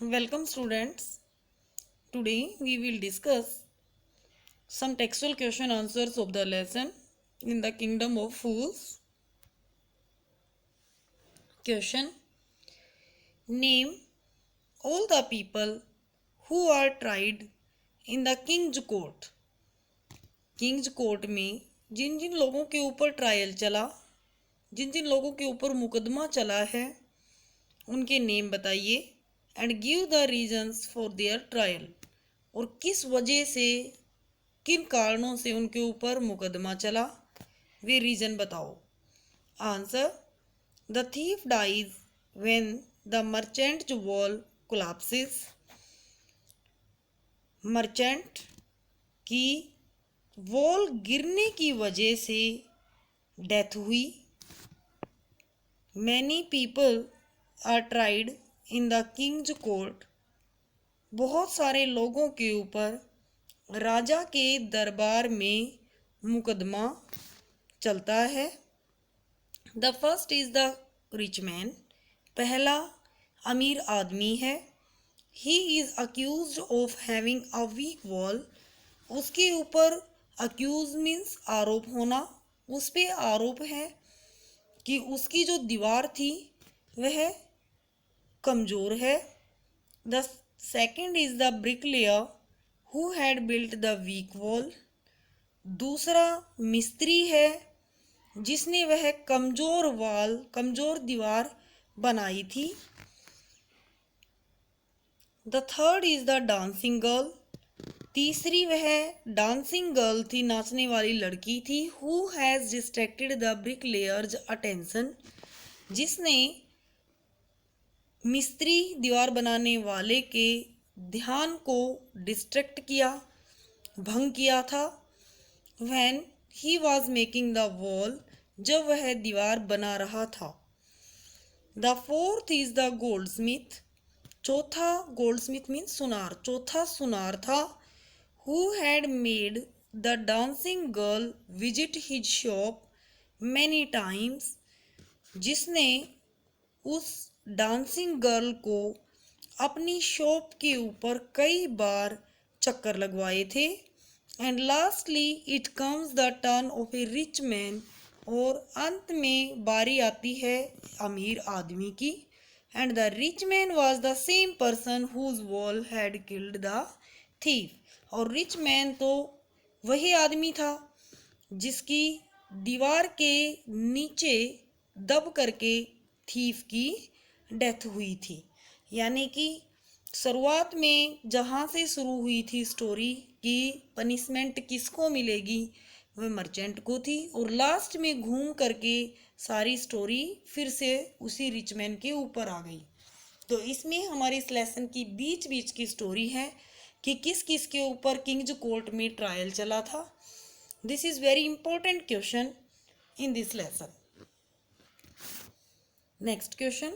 Welcome students. Today we will discuss some textual question answers of the lesson in the kingdom of fools. Question: Name all the people who are tried in the king's court. Kings court में जिन जिन लोगों के ऊपर trial चला, जिन जिन लोगों के ऊपर मुकदमा चला है, उनके नेम बताइए and give the reasons for their trial. और किस वजह से, किन कारणों से उनके ऊपर मुकदमा चला, वे रीजन बताओ। Answer: the thief dies when the merchant wall collapses. Merchant की वॉल गिरने की वजह से डेथ हुई। Many people are tried in the king's court. बहुत सारे लोगों के ऊपर राजा के दरबार में मुकदमा चलता है। The first is the rich man. पहला अमीर आदमी है। He is accused of having a weak wall. उसके ऊपर अक्यूज मीन्स आरोप होना, उस पे आरोप है कि उसकी जो दीवार थी वह कमज़ोर है। The second is the bricklayer who had built the weak wall. दूसरा मिस्त्री है जिसने वह कमज़ोर दीवार बनाई थी। The third is the dancing girl. तीसरी वह डांसिंग गर्ल थी, नाचने वाली लड़की थी। Who has distracted the bricklayer's attention. जिसने मिस्त्री दीवार बनाने वाले के ध्यान को डिस्ट्रैक्ट किया, भंग किया था। When he was making the wall, जब वह दीवार बना रहा था। The fourth is the gold Smith. चौथा गोल्ड स्मिथ मीन्स सुनार, चौथा सुनार था। Who had made the dancing girl visit his shop many times. जिसने उस डांसिंग गर्ल को अपनी शॉप के ऊपर कई बार चक्कर लगवाए थे। And lastly it comes the turn of a rich man. और अंत में बारी आती है अमीर आदमी की। And the rich man was the same person whose wall had killed the thief. और रिच मैन तो वही आदमी था जिसकी दीवार के नीचे दब करके थीफ की डेथ हुई थी। यानी कि शुरुआत में जहाँ से शुरू हुई थी स्टोरी की पनिशमेंट किसको मिलेगी, वह मर्चेंट को थी। और लास्ट में घूम करके सारी स्टोरी फिर से उसी रिच मैन के ऊपर आ गई। तो इसमें हमारे इस लेसन की बीच बीच की स्टोरी है कि किस किस के ऊपर किंग्स कोर्ट में ट्रायल चला था। This is very important question in this lesson. Next question: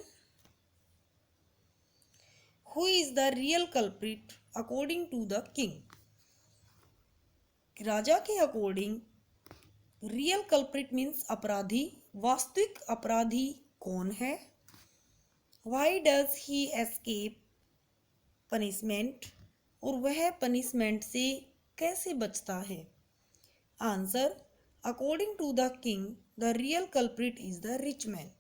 who is the real culprit according to the king. राजा के अकॉर्डिंग रियल कल्प्रिट मीन्स अपराधी, वास्तविक अपराधी कौन है। Why does he escape punishment. और वह पनिशमेंट से कैसे बचता है। Answer: according to the king the real culprit is the rich man.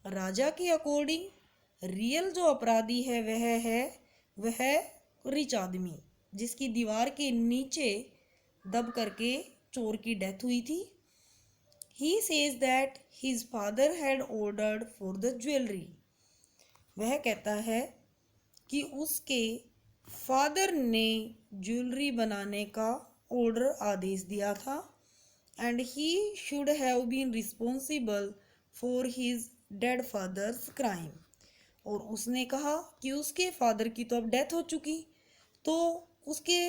राजा के अकॉर्डिंग रियल जो अपराधी है वह रिच आदमी, जिसकी दीवार के नीचे दब करके चोर की डेथ हुई थी। He says that his father had ordered for the jewellery. वह कहता है कि उसके फादर ने ज्वेलरी बनाने का ऑर्डर आदेश दिया था। And he should have been responsible for his dead father's crime. और उसने कहा कि उसके फादर की तो अब डेथ हो चुकी, तो उसके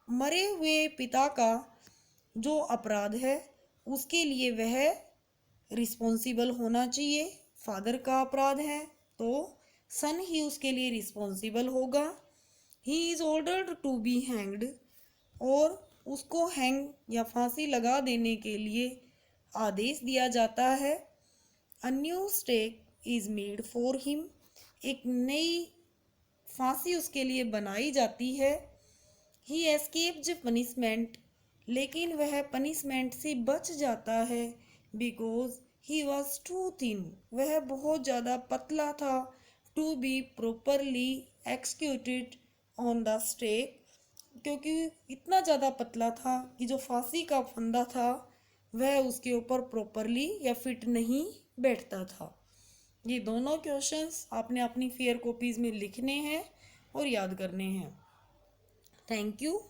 मरे हुए पिता का जो अपराध है उसके लिए वह रिस्पॉन्सिबल होना चाहिए। फादर का अपराध है तो सन ही उसके लिए रिस्पॉन्सिबल होगा। He is ordered to be hanged. और उसको हैंग या फांसी लगा देने के लिए आदेश दिया जाता है। A new stake is made for him. एक नई फांसी उसके लिए बनाई जाती है। ही एस्केप्ड पनिशमेंट, लेकिन वह पनिशमेंट से बच जाता है। Because he was too thin, वह बहुत ज़्यादा पतला था। To be properly executed on the stake, क्योंकि इतना ज़्यादा पतला था कि जो फांसी का फंदा था वह उसके ऊपर प्रॉपरली या फिट नहीं बैठता था। ये दोनों क्वेश्चंस आपने अपनी फेयर कॉपीज में लिखने हैं और याद करने हैं। Thank you.